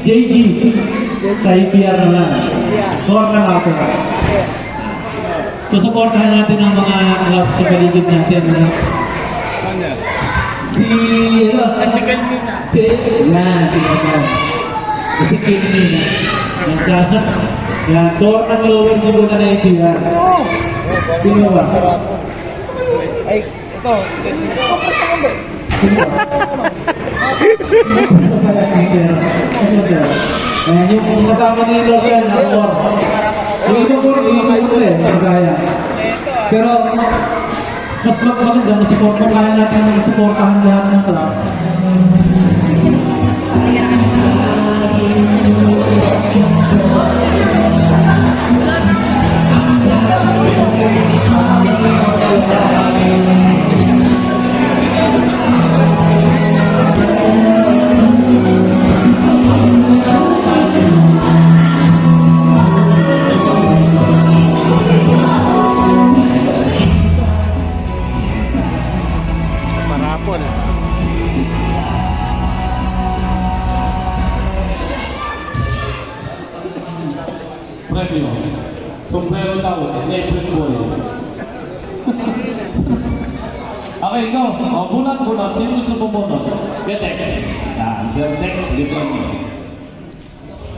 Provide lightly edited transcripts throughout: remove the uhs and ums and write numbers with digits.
JG. Sa IPR naman. Core na ako. Susuportahan natin ang mga club sa paligid natin. Si Kelmina. Si Kelmina. Yan, core ng lower niyo na IPR. Pinuwa. Ay, ito. Yung kasama ni Logan, Amor. Yung ito po, masaya. Pero, mas maganda, kung kaya natin mag-supportahan lahat ng club. Marapol. Premio. Sombrero daw. April boy. Okay, go. O, bunat. Sino gusto bumunot? Betex. Yan, Sir Tex. Dito mo.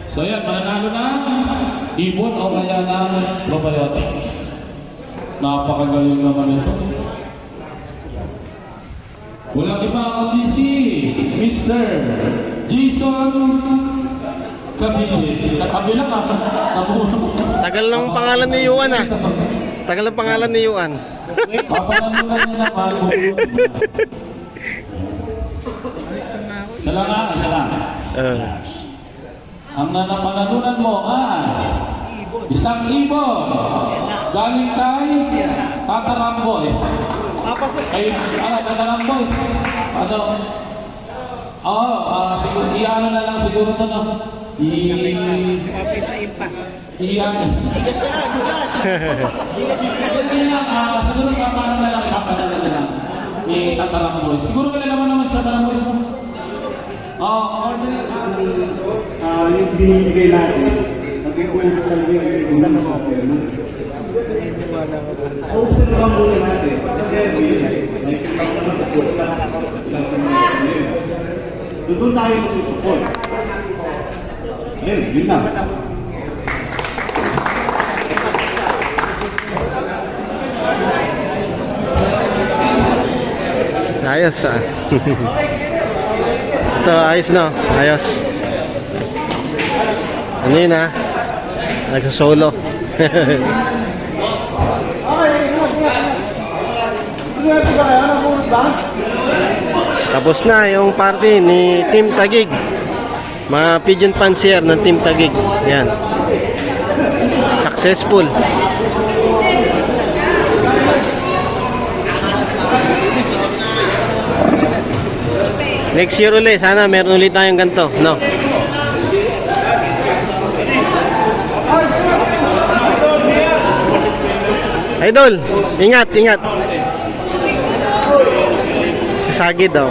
So yan, mananalo na ibon o kaya ng probiotics. Napakagaling naman ito. Walang iba kundi si Mr. Jason Cabilis. Kabila ka. Tagal ng pangalan ni Yuan ah. Tagal ng pangalan ni Yuan. Papanalunan niya naman. Isa lang. Ang nanapanalunan mo isang ibon galing kay Tataram Boys. Kay Tataram Boys. Siguro iano na lang siguro to no. Siguro paano na lang ipapadala na lang ni Tataram Boys. Siguro kalalaman naman sa Tataram Boys mo. Order Yung binibigay natin, nag-i-uwi talaga yung offer. So, observahan muna natin. Sa Kevin, may kitang naman sa post doon tayo mag-support. Yun na. Ayos ah. Ito, ayos no? Ayos. Ano yun ah? Nagsosolo. Tapos na yung party ni Team Taguig. Mga pigeon fancier ng Team Taguig. Yan. Successful. Next year ulit, sana meron ulit tayong ganito, no? Idol, ingat. Si Sagid daw.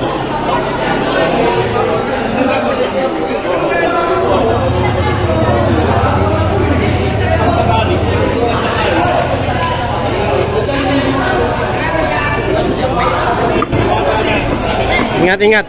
Ingat.